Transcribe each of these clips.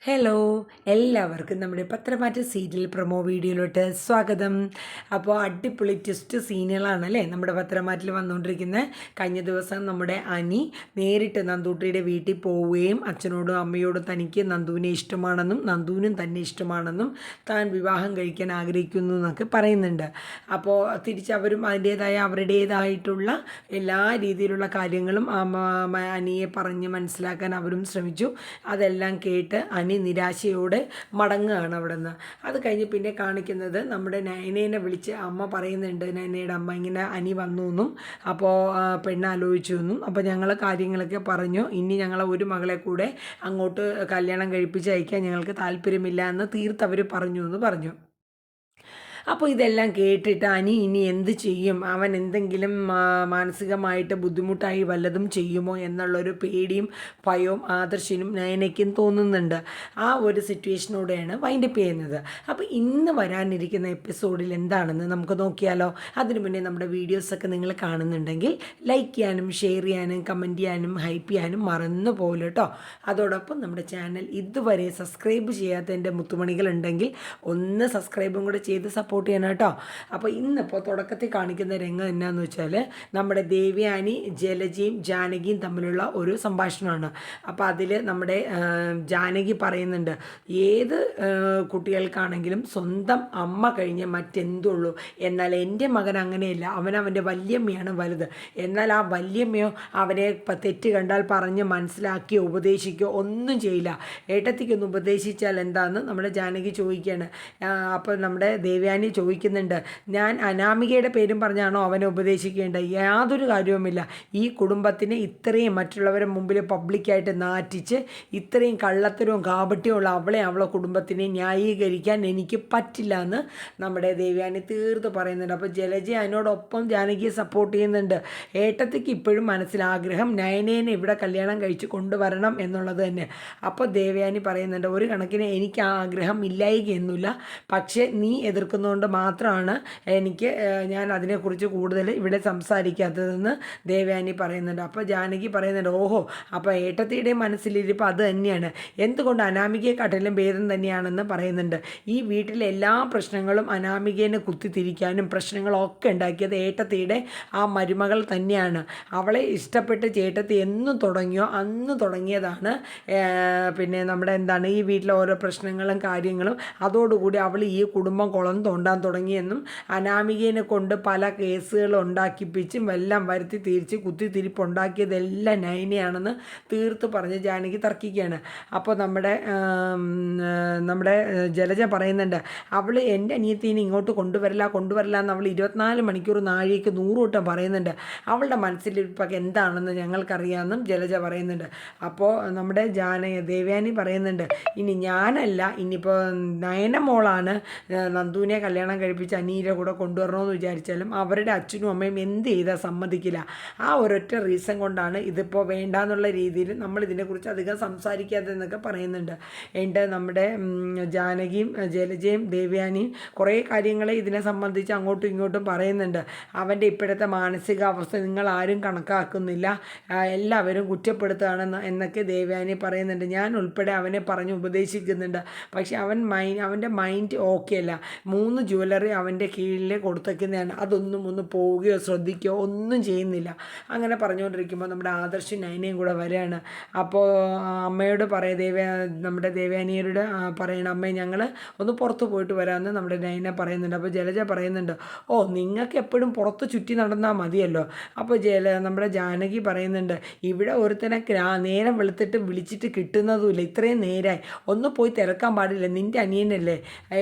Hello, എല്ലാവർക്കും നമ്മുടെ പത്രമാറ്റ serial promo വീഡിയോയിലോട്ട് സ്വാഗതം. അപ്പോൾ അടിപൊളി ട്വിസ്റ്റ് സീനുകളാണല്ലേ നമ്മുടെ പത്രമാറ്റിൽ വന്നുകൊണ്ടിരിക്കുന്നത്. കഴിഞ്ഞ ദിവസം നമ്മുടെ അനി നേരിട്ട് നന്ദൂട്ടിയുടെ വീട്ടിൽ പോവുകയും അച്ഛനോടും അമ്മയോടും തനിക്ക് നന്ദുവിനെ ഇഷ്ടമാണെന്നും നന്ദുവിനും തന്നെ ഇഷ്ടമാണെന്നും താൻ വിവാഹം കഴിക്കാൻ ആഗ്രഹിക്കുന്നു എന്നൊക്കെ പറയുന്നുണ്ട്. അപ്പോൾ തിരിച്ചവരും അവരുടേതായിട്ടുള്ള എല്ലാ രീതിയിലുള്ള കാര്യങ്ങളും അനിയെ പറഞ്ഞ് മനസ്സിലാക്കാൻ അവരും ശ്രമിച്ചു. അതെല്ലാം കേട്ട് അനി നിരാശയോടെ മടങ്ങുകയാണ് അവിടെ നിന്ന്. അത് കഴിഞ്ഞ് പിന്നെ കാണിക്കുന്നത് നമ്മുടെ നയനേനെ വിളിച്ച് അമ്മ പറയുന്നുണ്ട്, നയനയുടെ അമ്മ ഇങ്ങനെ അനി വന്നു എന്നും അപ്പോൾ പെണ്ണ് ആലോചിച്ചു എന്നും അപ്പോൾ ഞങ്ങൾ കാര്യങ്ങളൊക്കെ പറഞ്ഞു, ഇനി ഞങ്ങളെ ഒരു മകളെ കൂടെ അങ്ങോട്ട് കല്യാണം കഴിപ്പിച്ച് അയക്കാൻ ഞങ്ങൾക്ക് താല്പര്യമില്ല എന്ന് തീർത്തവർ പറഞ്ഞു എന്ന് പറഞ്ഞു. അപ്പോൾ ഇതെല്ലാം കേട്ടിട്ട് ഇനി എന്ത് ചെയ്യും, അവൻ എന്തെങ്കിലും മാനസികമായിട്ട് ബുദ്ധിമുട്ടായി വല്ലതും ചെയ്യുമോ എന്നുള്ളൊരു പേടിയും ഭയവും ആദർശിനും നയനയ്ക്കും തോന്നുന്നുണ്ട്. ആ ഒരു സിറ്റുവേഷനോടെയാണ് വൈൻഡപ്പ് ചെയ്യുന്നത്. അപ്പോൾ ഇന്ന് വരാനിരിക്കുന്ന എപ്പിസോഡിൽ എന്താണെന്ന് നമുക്ക് നോക്കിയാലോ. അതിനു മുന്നേ നമ്മുടെ വീഡിയോസൊക്കെ നിങ്ങൾ കാണുന്നുണ്ടെങ്കിൽ ലൈക്ക് ചെയ്യാനും ഷെയർ ചെയ്യാനും കമൻറ്റ് ചെയ്യാനും ഹൈപ്പ് ചെയ്യാനും മറന്നു പോകില്ല കേട്ടോ. അതോടൊപ്പം നമ്മുടെ ചാനൽ ഇതുവരെ സബ്സ്ക്രൈബ് ചെയ്യാത്തതിൻ്റെ മുത്തുമണികളുണ്ടെങ്കിൽ ഒന്ന് സബ്സ്ക്രൈബും കൂടെ ചെയ്ത് സപ്പോർട്ട് ചെയ്യണം കേട്ടോ. അപ്പോൾ ഇന്നിപ്പോൾ തുടക്കത്തിൽ കാണിക്കുന്ന രംഗം എന്നാന്ന് വെച്ചാൽ നമ്മുടെ ദേവയാനി ജലജയും ജാനകിയും തമ്മിലുള്ള ഒരു സംഭാഷണമാണ്. അപ്പോൾ അതിൽ നമ്മുടെ ജാനകി പറയുന്നുണ്ട്, ഏത് കുട്ടികൾക്കാണെങ്കിലും സ്വന്തം അമ്മ കഴിഞ്ഞ് മറ്റെന്തുള്ളൂ, എന്നാൽ എൻ്റെ മകൻ അങ്ങനെയല്ല, അവൻ്റെ വല്യമ്മയാണ് വലുത്. എന്നാൽ ആ വല്യമ്മയോ അവനെ തെറ്റ് കണ്ടാൽ പറഞ്ഞ് മനസ്സിലാക്കിയോ ഉപദേശിക്കുകയോ ഒന്നും ചെയ്യില്ല. ഏട്ടത്തിക്കൊന്ന് ഉപദേശിച്ചാൽ എന്താണെന്ന് നമ്മുടെ ജാനകി ചോദിക്കുകയാണ്. അപ്പോൾ നമ്മുടെ ദേവയാനി ചോദിക്കുന്നുണ്ട്, ഞാൻ അനാമികയുടെ പേരും പറഞ്ഞാണോ അവനെ ഉപദേശിക്കേണ്ടത്? യാതൊരു കാര്യവുമില്ല. ഈ കുടുംബത്തിന് ഇത്രയും മറ്റുള്ളവരുടെ മുമ്പിൽ പബ്ലിക്കായിട്ട് നാറ്റിച്ച് ഇത്രയും കള്ളത്തരവും കാപട്യവും ഉള്ള അവളെ കുടുംബത്തിനെ ന്യായീകരിക്കാൻ എനിക്ക് പറ്റില്ല എന്ന് നമ്മുടെ ദേവയാനി തീർത്ത് പറയുന്നുണ്ട്. അപ്പോൾ ജലജ അതിനോടൊപ്പം ജാനകിയെ സപ്പോർട്ട് ചെയ്യുന്നുണ്ട്. ഏട്ടത്തിക്ക് ഇപ്പോഴും മനസ്സിലാഗ്രഹം നയനേനെ ഇവിടെ കല്യാണം കഴിച്ച് കൊണ്ടുവരണം എന്നുള്ളത് തന്നെ. അപ്പോൾ ദേവയാനി പറയുന്നുണ്ട്, ഒരു കണക്കിന് എനിക്ക് ആ ആഗ്രഹം ഇല്ലായികയൊന്നുമില്ല, പക്ഷേ നീ എതിർക്കുന്നതുകൊണ്ട് മാത്രമാണ് ഞാൻ അതിനെക്കുറിച്ച് കൂടുതൽ ഇവിടെ സംസാരിക്കാത്തതെന്ന് ദേവയാനി പറയുന്നുണ്ട്. അപ്പോൾ ജാനകി പറയുന്നുണ്ട്, ഓഹോ, അപ്പോൾ ഏട്ടത്തിയുടെ മനസ്സിലിരിപ്പോൾ അത് തന്നെയാണ്, എന്തുകൊണ്ട് അനാമികയെക്കാട്ടിലും ഭേദം തന്നെയാണെന്ന് പറയുന്നുണ്ട്. ഈ വീട്ടിലെ എല്ലാ പ്രശ്നങ്ങളും അനാമികേനെ കുത്തിത്തിരിക്കാനും പ്രശ്നങ്ങളൊക്കെ ഉണ്ടാക്കിയത് ഏട്ടത്തിയുടെ ആ മരുമകൾ തന്നെയാണ്. അവളെ ഇഷ്ടപ്പെട്ട് ചേട്ടത്തി എന്നും തുടങ്ങിയോ അന്ന് തുടങ്ങിയതാണ് പിന്നെ നമ്മുടെ ഈ വീട്ടിലെ ഓരോ പ്രശ്നങ്ങളും കാര്യങ്ങളും. അതോടുകൂടി അവൾ ഈ കുടുംബം കുളം തോണ്ടാൻ തുടങ്ങിയെന്നും അനാമികേനെ കൊണ്ട് പല കേസുകൾ ഉണ്ടാക്കിപ്പിച്ചും എല്ലാം വരുത്തി തിരിച്ച് കുത്തിത്തിരിപ്പുണ്ടാക്കിയതെല്ലാം നയനയാണെന്ന് തീർത്ത് പറഞ്ഞ് ജാനകി തർക്കിക്കുകയാണ്. അപ്പോൾ നമ്മുടെ ജലജ പറയുന്നുണ്ട്, അവൾ എൻ്റെ അനിയത്തിനെ ഇങ്ങോട്ട് കൊണ്ടുവരില്ല എന്ന് അവൾ 24 മണിക്കൂർ നാഴികയ്ക്ക് 100 വട്ടം പറയുന്നുണ്ട്. അവളുടെ മനസ്സിലിരിപ്പൊക്കെ എന്താണെന്ന് ഞങ്ങൾക്കറിയാമെന്നും ജലജ പറയുന്നുണ്ട്. അപ്പോൾ നമ്മുടെ ദേവയാനി പറയുന്നുണ്ട്, ഇനി ഞാനല്ല, ഇനിയിപ്പോൾ നയനമോളാണ് നന്ദുവിനെ കല്യാണം കഴിപ്പിച്ച് അനീരെ കൂടെ കൊണ്ടുവരണമെന്ന് വിചാരിച്ചാലും അവരുടെ അച്ഛനും അമ്മയും എന്ത് ചെയ്താൽ സമ്മതിക്കില്ല. ആ ഒരൊറ്റ റീസൺ കൊണ്ടാണ് ഇതിപ്പോൾ വേണ്ടാന്നുള്ള രീതിയിൽ നമ്മൾ ഇതിനെക്കുറിച്ച് അധികം സംസാരിക്കാത്തതെന്നൊക്കെ പറയുന്നുണ്ട്. നമ്മുടെ ജാനകിയും ജലജയും ദേവയാനിയും കുറേ കാര്യങ്ങൾ ഇതിനെ സംബന്ധിച്ച് അങ്ങോട്ടും ഇങ്ങോട്ടും പറയുന്നുണ്ട്. അവൻ്റെ ഇപ്പോഴത്തെ മാനസികാവസ്ഥ നിങ്ങൾ ആരും കണക്കാക്കുന്നില്ല, എല്ലാവരും കുറ്റപ്പെടുത്തുകയാണെന്ന് എന്നൊക്കെ ദേവയാനി പറയുന്നുണ്ട്. ഞാൻ ഉൾപ്പെടെ അവനെ പറഞ്ഞ് ഉപദേശിക്കുന്നുണ്ട്, പക്ഷെ അവൻ്റെ മൈൻഡ് ഓക്കെ അല്ല. 3 ജ്വല്ലറി അവൻ്റെ കീഴിൽ കൊടുത്തേക്കുന്നതാണ്, അതൊന്നും ഒന്ന് പോവുകയോ ശ്രദ്ധിക്കുകയോ ഒന്നും ചെയ്യുന്നില്ല. അങ്ങനെ പറഞ്ഞുകൊണ്ടിരിക്കുമ്പോൾ നമ്മുടെ ആദർശ് നയനയും കൂടെ വരികയാണ്. അപ്പോൾ അമ്മയോട് നമ്മുടെ ദേവയാനിയോട് പറയണം, അമ്മേ ഞങ്ങൾ ഒന്ന് പുറത്ത് പോയിട്ട് വരാമെന്ന് നമ്മുടെ നയന പറയുന്നുണ്ട്. അപ്പോൾ ജലജ പറയുന്നുണ്ട്, ഓ നിങ്ങൾക്ക് എപ്പോഴും പുറത്ത് ചുറ്റി നടന്നാൽ മതിയല്ലോ. അപ്പോൾ നമ്മുടെ ജാനകി പറയുന്നുണ്ട്, ഇവിടെ ഒരുത്തനെ നേരം വെളുത്തിട്ട് വിളിച്ചിട്ട് കിട്ടുന്നതുമില്ല, ഇത്രയും നേരമായി ഒന്ന് പോയി തിരക്കാൻ പാടില്ല, നിൻ്റെ അനിയനല്ലേ,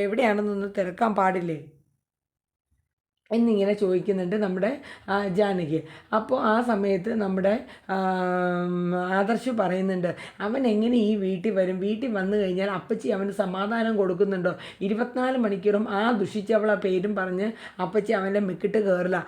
എവിടെയാണെന്നൊന്ന് തിരക്കാൻ പാടില്ലേ എന്നിങ്ങനെ ചോദിക്കുന്നുണ്ട് നമ്മുടെ ജാനകി. അപ്പോൾ ആ സമയത്ത് നമ്മുടെ ആദർശ് പറയുന്നുണ്ട്, അവൻ എങ്ങനെ ഈ വീട്ടിൽ വരും, വീട്ടിൽ വന്നു കഴിഞ്ഞാൽ അപ്പച്ചി അവന് സമാധാനം കൊടുക്കുന്നുണ്ടോ, 24 മണിക്കൂറും ആ ദുഷിച്ചവളെ പേരും പറഞ്ഞ് അപ്പച്ചി അവൻ്റെ മെക്കിട്ട് കയറില്ല.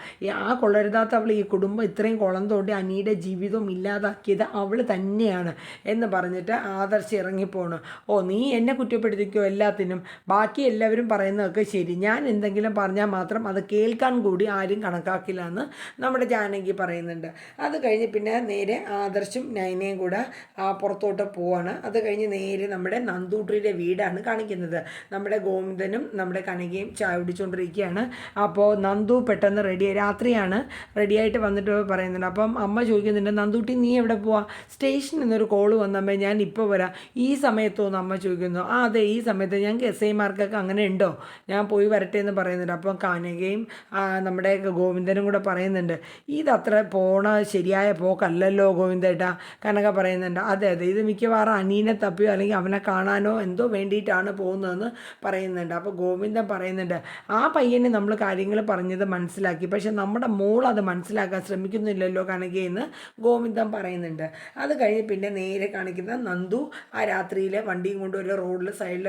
ആ കൊള്ളരുതാത്ത അവൾ ഈ കുടുംബം ഇത്രയും കുളം തോണ്ടി അനിയുടെ ജീവിതവും ഇല്ലാതാക്കിയത് അവൾ തന്നെയാണ് എന്ന് പറഞ്ഞിട്ട് ആദർശ് ഇറങ്ങിപ്പോണു. ഓ നീ എന്നെ കുറ്റപ്പെടുത്തിക്കോ എല്ലാത്തിനും, ബാക്കി എല്ലാവരും പറയുന്നതൊക്കെ ശരി, ഞാൻ എന്തെങ്കിലും പറഞ്ഞാൽ മാത്രം അത് കേൾക്കാൻ കൂടി ആരും കണക്കാക്കില്ല എന്ന് നമ്മുടെ ജാനകി പറയുന്നുണ്ട്. അത് കഴിഞ്ഞ് പിന്നെ നേരെ ആദർശും നയനയും കൂടെ പുറത്തോട്ട് പോവാണ്. അത് കഴിഞ്ഞ് നേരെ നമ്മുടെ നന്ദൂട്ടിയുടെ വീടാണ് കാണിക്കുന്നത്. നമ്മുടെ ഗോവിന്ദനും നമ്മുടെ കനകയും ചായ കുടിച്ചുകൊണ്ടിരിക്കുകയാണ്. അപ്പോൾ നന്ദു പെട്ടെന്ന് രാത്രിയാണ് റെഡിയായിട്ട് വന്നിട്ട് പറയുന്നുണ്ട്. അപ്പം അമ്മ ചോദിക്കുന്നുണ്ട്, നന്ദൂട്ടി നീ എവിടെ പോവാ? സ്റ്റേഷനിൽ നിന്നൊരു കോള് വന്നമ്മേ, ഞാൻ ഇപ്പോൾ വരാം. ഈ സമയത്തോന്ന് അമ്മ ചോദിക്കുന്നു. അതെ, ഈ സമയത്ത് ഞങ്ങൾക്ക് SI-മാർക്കൊക്കെ അങ്ങനെ ഉണ്ടോ, ഞാൻ പോയി വരട്ടെ എന്ന് പറയുന്നുണ്ട്. അപ്പം കനകയും നമ്മുടെ ഗോവിന്ദനും കൂടെ പറയുന്നുണ്ട്, ഇതത്ര ശരിയായ പോക്കല്ലല്ലോ ഗോവിന്ദേട്ടാ. കനക പറയുന്നുണ്ട്, അതെ ഇത് മിക്കവാറും അനീനെ തപ്പിയോ അല്ലെങ്കിൽ അവനെ കാണാനോ എന്തോ വേണ്ടിയിട്ടാണ് പോകുന്നതെന്ന് പറയുന്നുണ്ട്. അപ്പോൾ ഗോവിന്ദൻ പറയുന്നുണ്ട്, ആ പയ്യന് നമ്മൾ കാര്യങ്ങൾ പറഞ്ഞത് മനസ്സിലാക്കി, പക്ഷെ നമ്മുടെ മോൾ അത് മനസ്സിലാക്കാൻ ശ്രമിക്കുന്നില്ലല്ലോ കനകയെന്ന് ഗോവിന്ദൻ പറയുന്നുണ്ട്. അത് കഴിഞ്ഞ് പിന്നെ നേരെ കാണിക്കുന്ന നന്ദു ആ രാത്രിയിൽ വണ്ടിയും കൊണ്ട് ഒരു റോഡിൽ സൈഡിൽ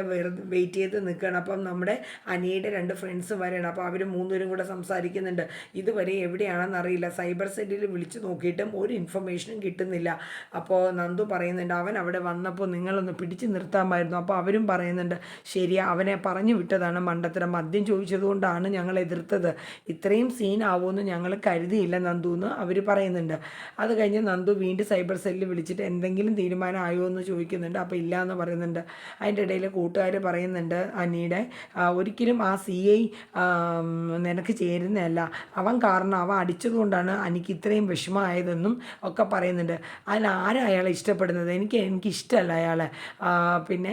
വെയിറ്റ് ചെയ്ത് നിൽക്കുകയാണ്. അപ്പം നമ്മുടെ അനിയുടെ 2 ഫ്രണ്ട്സ് വരെയാണ്. അപ്പോൾ അവർ 3 പേരും കൂടെ സംസാരിക്കുന്നുണ്ട്. ഇതുവരെ എവിടെയാണെന്ന് അറിയില്ല, സൈബർ സെല്ലിൽ വിളിച്ച് നോക്കിയിട്ടും ഒരു ഇൻഫർമേഷനും കിട്ടുന്നില്ല. അപ്പോൾ നന്ദു പറയുന്നുണ്ട്, അവൻ അവിടെ വന്നപ്പോൾ നിങ്ങളൊന്ന് പിടിച്ചു നിർത്താമായിരുന്നു. അപ്പോൾ അവരും പറയുന്നുണ്ട്, ശരിയാ, അവനെ പറഞ്ഞു വിട്ടതാണ് മണ്ടത്തരം, മദ്യം ചോദിച്ചതുകൊണ്ടാണ് ഞങ്ങൾ എതിർത്തത്, ഇത്രയും സീനാവുമെന്ന് ഞങ്ങൾ കരുതിയില്ല നന്ദു എന്ന് അവർ പറയുന്നുണ്ട്. അത് കഴിഞ്ഞ് നന്ദു വീണ്ടും സൈബർ സെല്ലിൽ വിളിച്ചിട്ട് എന്തെങ്കിലും തീരുമാനം ആയോ എന്ന് ചോദിക്കുന്നുണ്ട്. അപ്പോൾ ഇല്ല എന്ന് പറയുന്നുണ്ട്. അതിൻ്റെ ഇടയിൽ കൂട്ടുകാർ പറയുന്നുണ്ട് അനിയുടെ, ഒരിക്കലും ആ CI നിനക്ക് ചേരുന്നതല്ല, അവൻ കാരണം അവൻ അടിച്ചതുകൊണ്ടാണ് എനിക്ക് ഇത്രയും വിഷമമായതെന്നും ഒക്കെ പറയുന്നുണ്ട്. അതിലാരാ അയാളെ ഇഷ്ടപ്പെടുന്നത്? എനിക്കിഷ്ടമല്ല അയാളെ. പിന്നെ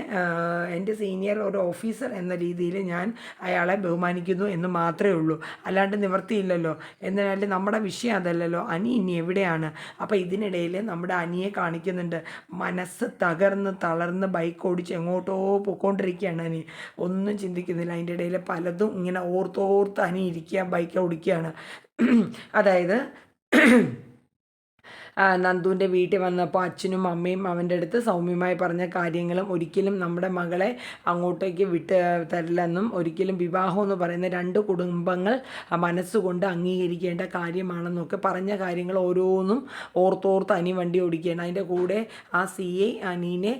എൻ്റെ സീനിയർ ഒരു ഓഫീസർ എന്ന രീതിയിൽ ഞാൻ അയാളെ ബഹുമാനിക്കുന്നു എന്ന് മാത്രമേ ഉള്ളൂ, അല്ലാണ്ട് നിവർത്തിയില്ലല്ലോ. എന്നാലും നമ്മുടെ വിഷയം അതല്ലല്ലോ. അനി ഇനി എവിടെയാണ്? അപ്പോൾ ഇതിനിടയിൽ നമ്മുടെ അനിയെ കാണിക്കുന്നുണ്ട്, മനസ്സ് തളർന്ന് ബൈക്ക് ഓടിച്ച് എങ്ങോട്ടോ പോയിക്കൊണ്ടിരിക്കുകയാണ് അനി, ഒന്നും ചിന്തിക്കുന്നില്ല. അതിൻ്റെ ഇടയിൽ പലതും ഇങ്ങനെ ഓർത്തോർത്ത് അനി ഇരിക്കുക, ബൈക്ക് ഓടിക്കുകയാണ്. അതായത് നന്ദുവിൻ്റെ വീട്ടിൽ വന്നപ്പോൾ അച്ഛനും അമ്മയും അവൻ്റെ അടുത്ത് സൗമ്യമായി പറഞ്ഞ കാര്യങ്ങളും ഒരിക്കലും നമ്മുടെ മകളെ അങ്ങോട്ടേക്ക് വിട്ട് തരില്ലെന്നും ഒരിക്കലും വിവാഹം എന്ന് പറയുന്ന 2 കുടുംബങ്ങൾ മനസ്സുകൊണ്ട് അംഗീകരിക്കേണ്ട കാര്യമാണെന്നൊക്കെ പറഞ്ഞ കാര്യങ്ങൾ ഓരോന്നും ഓർത്തോർത്ത് അനി വണ്ടി ഓടിക്കുകയാണ്. അതിൻ്റെ കൂടെ ആ CI അനീനെ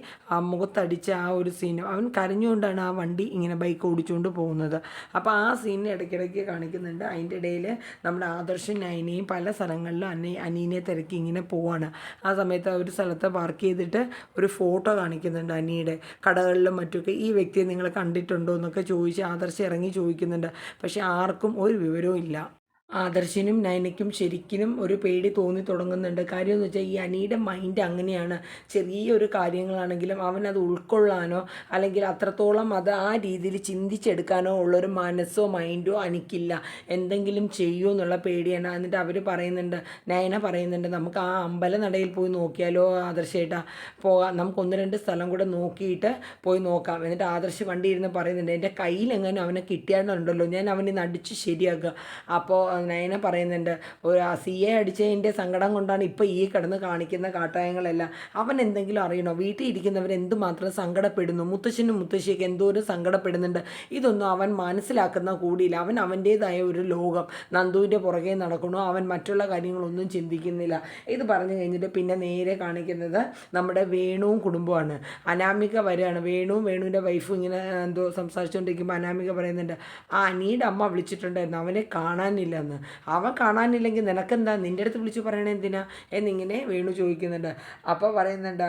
മുഖത്തടിച്ച ആ ഒരു സീനും, അവൻ കരഞ്ഞുകൊണ്ടാണ് ആ വണ്ടി ഇങ്ങനെ ബൈക്ക് ഓടിച്ചുകൊണ്ട് പോകുന്നത്. അപ്പോൾ ആ സീനിനെ ഇടയ്ക്കിടയ്ക്ക് കാണിക്കുന്നുണ്ട്. അതിൻ്റെ ഇടയിൽ നമ്മുടെ ആദർശൻ നയനയും പല സ്ഥലങ്ങളിലും അനീനെ തിരക്കി ഇങ്ങനെ പോവാണ്. ആ സമയത്ത് ഒരു സ്ഥലത്ത് പാർക്ക് ചെയ്തിട്ട് ഒരു ഫോട്ടോ കാണിക്കുന്നുണ്ട് അനിയുടെ. കടകളിലും മറ്റൊക്കെ ഈ വ്യക്തിയെ നിങ്ങൾ കണ്ടിട്ടുണ്ടോ എന്നൊക്കെ ചോദിച്ച് ആദർശം ഇറങ്ങി ചോദിക്കുന്നുണ്ട്. പക്ഷെ ആർക്കും ഒരു വിവരവും ഇല്ല. ആദർശിനും നയനയ്ക്കും ശരിക്കും ഒരു പേടി തോന്നി തുടങ്ങുന്നുണ്ട്. കാര്യം എന്ന് വെച്ചാൽ ഈ അനിയുടെ മൈൻഡ് അങ്ങനെയാണ്, ചെറിയൊരു കാര്യങ്ങളാണെങ്കിലും അവനത് ഉൾക്കൊള്ളാനോ അല്ലെങ്കിൽ അത്രത്തോളം അത് ആ രീതിയിൽ ചിന്തിച്ചെടുക്കാനോ ഉള്ളൊരു മനസ്സോ മൈൻഡോ അനിക്കില്ല. എന്തെങ്കിലും ചെയ്യുമോ എന്നുള്ള പേടിയാണ്. എന്നിട്ട് അവർ പറയുന്നുണ്ട്, നയന പറയുന്നുണ്ട്, നമുക്ക് ആ അമ്പലനടയിൽ പോയി നോക്കിയാലോ ആദർശേട്ടാ, പോകാം, നമുക്ക് 1-2 സ്ഥലം കൂടെ നോക്കിയിട്ട് പോയി നോക്കാം. എന്നിട്ട് ആദർശ് വണ്ടി ഇരുന്ന് പറയുന്നുണ്ട്, എൻ്റെ കയ്യിലെങ്ങനെ അവനെ കിട്ടിയാലുണ്ടല്ലോ ഞാൻ അവനെ നടിച്ച് ശരിയാക്കുക. അപ്പോൾ നയന പറയുന്നുണ്ട്, ഒരു CA അടിച്ചതിൻ്റെ സങ്കടം കൊണ്ടാണ് ഇപ്പോൾ ഈ കിടന്ന് കാണിക്കുന്ന കാട്ടായങ്ങളെല്ലാം. അവൻ എന്തെങ്കിലും അറിയണോ? വീട്ടിൽ ഇരിക്കുന്നവർ എന്തുമാത്രം സങ്കടപ്പെടുന്നു, മുത്തശ്ശനും മുത്തശ്ശിയൊക്കെ എന്തോരം സങ്കടപ്പെടുന്നുണ്ട്. ഇതൊന്നും അവൻ മനസ്സിലാക്കുന്ന കൂടിയില്ല. അവൻ അവൻ്റേതായ ഒരു ലോകം, നന്ദുവിൻ്റെ പുറകെ നടക്കണോ, അവൻ മറ്റുള്ള കാര്യങ്ങളൊന്നും ചിന്തിക്കുന്നില്ല. ഇത് പറഞ്ഞു കഴിഞ്ഞിട്ട് പിന്നെ നേരെ കാണിക്കുന്നത് നമ്മുടെ വേണുവും കുടുംബമാണ്. അനാമിക വരികയാണ്. വേണുവിൻ്റെ വൈഫും ഇങ്ങനെ എന്തോ സംസാരിച്ചുകൊണ്ടിരിക്കുമ്പോൾ അനാമിക പറയുന്നുണ്ട്, ആ അനിയുടെ അമ്മ വിളിച്ചിട്ടുണ്ടായിരുന്നു, അവനെ കാണാനില്ലെന്ന്. അവൻ കാണാനില്ലെങ്കിൽ നിനക്കെന്താ, നിൻ്റെ അടുത്ത് വിളിച്ചു പറയണേ എന്തിനാ എന്നിങ്ങനെ വേണു ചോദിക്കുന്നുണ്ട്. അപ്പോൾ പറയുന്നുണ്ട്,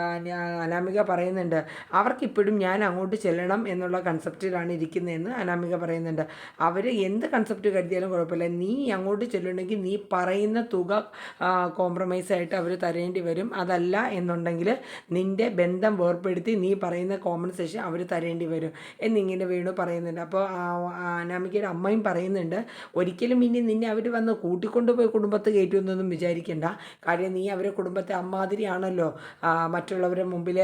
അനാമിക പറയുന്നുണ്ട്, അവർക്കിപ്പോഴും ഞാൻ അങ്ങോട്ട് ചെല്ലണം എന്നുള്ള കൺസെപ്റ്റിലാണ് ഇരിക്കുന്നതെന്ന് അനാമിക പറയുന്നുണ്ട്. അവർ എന്ത് കൺസെപ്റ്റ് കരുതിയാലും കുഴപ്പമില്ല, നീ അങ്ങോട്ട് ചെല്ലണമെങ്കിൽ നീ പറയുന്ന തുക കോംപ്രമൈസായിട്ട് അവർ തരേണ്ടി വരും. അതല്ല എന്നുണ്ടെങ്കിൽ നിൻ്റെ ബന്ധം വേർപ്പെടുത്തി നീ പറയുന്ന കോമ്പൻസേഷൻ അവർ തരേണ്ടി വരും എന്നിങ്ങനെ വേണു പറയുന്നുണ്ട്. അപ്പോൾ അനാമികയുടെ അമ്മയും പറയുന്നുണ്ട്, ഒരിക്കലും ഇനി നിന്നെ അവർ വന്ന് കൂട്ടിക്കൊണ്ടുപോയി കുടുംബത്ത് കയറ്റുമെന്നൊന്നും വിചാരിക്കേണ്ട. കാര്യം നീ അവരെ കുടുംബത്തെ അമ്മാതിരിയാണല്ലോ മറ്റുള്ളവരുടെ മുമ്പിൽ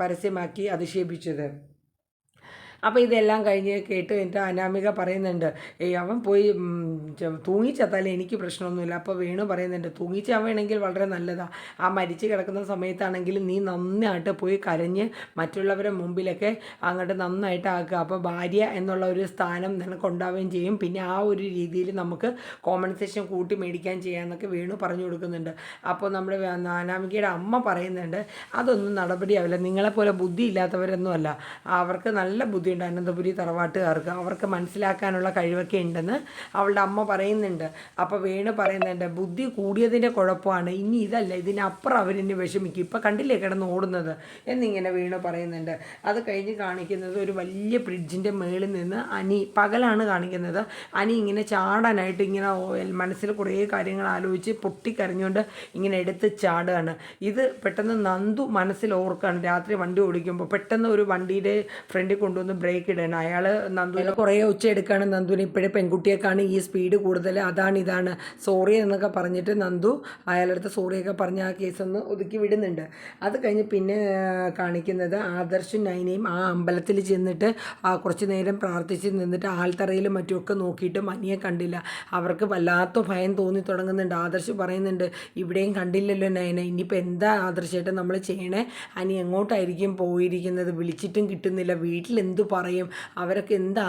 പരസ്യമാക്കി അധിക്ഷേപിച്ചത്. അപ്പോൾ ഇതെല്ലാം കഴിഞ്ഞ് കേട്ട് എൻ്റെ അനാമിക പറയുന്നുണ്ട്, അവൻ പോയി തൂങ്ങിച്ചത്താലേ എനിക്ക് പ്രശ്നമൊന്നുമില്ല. അപ്പോൾ വേണു പറയുന്നുണ്ട്, തൂങ്ങിച്ചാവേണമെങ്കിൽ വളരെ നല്ലതാണ്, ആ മരിച്ച് കിടക്കുന്ന സമയത്താണെങ്കിലും നീ നന്നായിട്ട് പോയി കരഞ്ഞ് മറ്റുള്ളവരുടെ മുമ്പിലൊക്കെ അങ്ങോട്ട് നന്നായിട്ട് ആക്കുക. അപ്പോൾ ഭാര്യ എന്നുള്ള ഒരു സ്ഥാനം നിനക്കുണ്ടാവുകയും ചെയ്യും. പിന്നെ ആ ഒരു രീതിയിൽ നമുക്ക് കോമ്പൻസേഷൻ കൂട്ടി മേടിക്കാൻ ചെയ്യാമെന്നൊക്കെ വേണു പറഞ്ഞു കൊടുക്കുന്നുണ്ട്. അപ്പോൾ നമ്മുടെ അനാമികയുടെ അമ്മ പറയുന്നുണ്ട്, അതൊന്നും നടപടിയാവില്ല, നിങ്ങളെപ്പോലെ ബുദ്ധി ഇല്ലാത്തവരൊന്നുമല്ല, അവർക്ക് നല്ല ബുദ്ധി ബുദ്ധിയുണ്ട് അനന്തപുരി തറവാട്ടുകാർക്ക്, അവർക്ക് മനസ്സിലാക്കാനുള്ള കഴിവൊക്കെ ഉണ്ടെന്ന് അവളുടെ അമ്മ പറയുന്നുണ്ട്. അപ്പോൾ വേണു പറയുന്നുണ്ട് ബുദ്ധി കൂടിയതിൻ്റെ കുഴപ്പമാണ്, ഇനി ഇതല്ല ഇതിനപ്പുറം അവരിനി വിഷമിക്കും, ഇപ്പം കണ്ടില്ലേ കിടന്ന് ഓടുന്നത് എന്നിങ്ങനെ വേണു പറയുന്നുണ്ട്. അത് കഴിഞ്ഞ് കാണിക്കുന്നത് ഒരു വലിയ ഫ്രിഡ്ജിൻ്റെ മേളിൽ നിന്ന് പകലാണ് കാണിക്കുന്നത്, അനി ഇങ്ങനെ ചാടാനായിട്ട് ഇങ്ങനെ മനസ്സിൽ കുറേ കാര്യങ്ങൾ ആലോചിച്ച് പൊട്ടിക്കരഞ്ഞുകൊണ്ട് ഇങ്ങനെ എടുത്ത് ചാടുകയാണ്. ഇത് പെട്ടെന്ന് നന്ദു മനസ്സിൽ ഓർക്കാണ്, രാത്രി വണ്ടി ഓടിക്കുമ്പോൾ പെട്ടെന്ന് ഒരു വണ്ടിയുടെ ഫ്രണ്ടിൽ കൊണ്ടുവന്ന് ബ്രേക്ക് ഇടണം. അയാൾ നന്ദുവിനെ കുറേ ഒച്ച എടുക്കുകയാണ്, നന്ദുവിന് ഇപ്പോഴും പെൺകുട്ടിയേക്കാണ് ഈ സ്പീഡ് കൂടുതൽ, ഇതാണ് സോറി എന്നൊക്കെ പറഞ്ഞിട്ട് നന്ദു അയാളടുത്ത് സോറിയൊക്കെ പറഞ്ഞ് ആ കേസൊന്ന് ഒതുക്കി വിടുന്നുണ്ട്. അത് കഴിഞ്ഞ് പിന്നെ കാണിക്കുന്നത് ആദർശും നൈനയും ആ അമ്പലത്തിൽ ചെന്നിട്ട് കുറച്ച് നേരം പ്രാർത്ഥിച്ച് നിന്നിട്ട് ആൽത്തറയിലും മറ്റുമൊക്കെ നോക്കിയിട്ടും അനിയെ കണ്ടില്ല. അവർക്ക് വല്ലാത്ത ഭയം തോന്നി തുടങ്ങുന്നുണ്ട്. ആദർശ് പറയുന്നുണ്ട് ഇവിടെയും കണ്ടില്ലല്ലോ നൈന, ഇനിയിപ്പോൾ എന്താ ആദർശമായിട്ട് നമ്മൾ ചെയ്യണേ, അനി എങ്ങോട്ടായിരിക്കും പോയിരിക്കുന്നത്, വിളിച്ചിട്ടും കിട്ടുന്നില്ല, വീട്ടിലെന്തു പറയും, അവരൊക്കെ എന്താ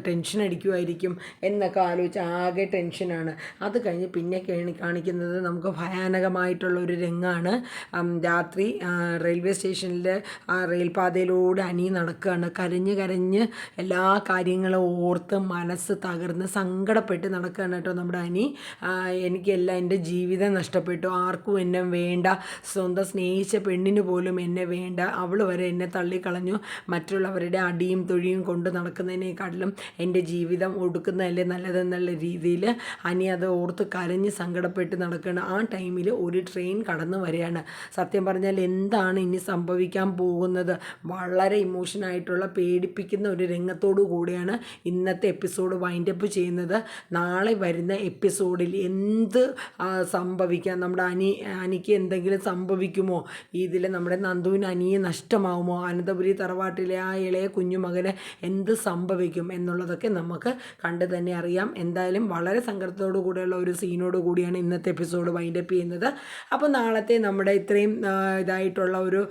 ടെൻഷൻ അടിക്കുമായിരിക്കും എന്നൊക്കെ ആലോചിച്ച് ആകെ ടെൻഷനാണ്. അത് കഴിഞ്ഞ് പിന്നെ കാണിക്കുന്നത് നമുക്ക് ഭയാനകമായിട്ടുള്ള ഒരു രംഗമാണ്. രാത്രി റെയിൽവേ സ്റ്റേഷനിൽ ആ റെയിൽപാതയിലൂടെ അനി നടക്കുകയാണ്, കരഞ്ഞ് എല്ലാ കാര്യങ്ങളും ഓർത്ത് മനസ്സ് തകർന്ന് സങ്കടപ്പെട്ട് നടക്കുകയാണ് കേട്ടോ നമ്മുടെ അനി. എനിക്കെല്ലാം എൻ്റെ ജീവിതം നഷ്ടപ്പെട്ടു, ആർക്കും എന്നെ വേണ്ട, സ്വന്തം സ്നേഹിച്ച പെണ്ണിന് പോലും എന്നെ വേണ്ട, അവൾ വരെ എന്നെ തള്ളിക്കളഞ്ഞു, മറ്റുള്ളവരുടെ അടിയും തൊഴിയും കൊണ്ട് നടക്കുന്നതിനേക്കാട്ടിലും എൻ്റെ ജീവിതം ഒടുക്കുന്നതല്ലേ നല്ലതെന്നുള്ള രീതിയിൽ അനി അത് ഓർത്ത് കരഞ്ഞ് സങ്കടപ്പെട്ട് നടക്കുകയാണ്. ആ ടൈമിൽ ഒരു ട്രെയിൻ കടന്നു വരികയാണ്. സത്യം പറഞ്ഞാൽ എന്താണ് ഇനി സംഭവിക്കാൻ പോകുന്നത്, വളരെ ഇമോഷനായിട്ടുള്ള പേടിപ്പിക്കുന്ന ഒരു രംഗത്തോടു കൂടിയാണ് ഇന്നത്തെ എപ്പിസോഡ് വൈൻഡപ്പ് ചെയ്യുന്നത്. നാളെ വരുന്ന എപ്പിസോഡിൽ എന്ത് സംഭവിക്കാം, നമ്മുടെ അനിക്ക് എന്തെങ്കിലും സംഭവിക്കുമോ, ഇതിൽ നമ്മുടെ നന്ദുവിന് അനിയെ നഷ്ടമാവുമോ, അനന്തപുരി തറവാട്ടിലെ ആ ഇളയ കുഞ്ഞുമകന് എന്ത് സംഭവിക്കും എന്നുള്ളതൊക്കെ നമുക്ക് കണ്ടു തന്നെ അറിയാം. എന്തായാലും വളരെ സങ്കടത്തോടു കൂടെയുള്ള ഒരു സീനോട് കൂടിയാണ് ഇന്നത്തെ എപ്പിസോഡ് വൈൻഡപ്പ് ചെയ്യുന്നത്. അപ്പോൾ നാളത്തെ നമ്മുടെ ഇത്രയും ഇതായിട്ടുള്ള ഒരു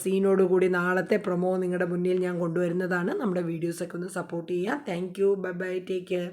സീനോട് കൂടി നാളത്തെ പ്രൊമോ നിങ്ങളുടെ മുന്നിൽ ഞാൻ കൊണ്ടുവരുന്നതാണ്. നമ്മുടെ വീഡിയോസൊക്കെ ഒന്ന് സപ്പോർട്ട് ചെയ്യുക. Thank you, bye bye, take care.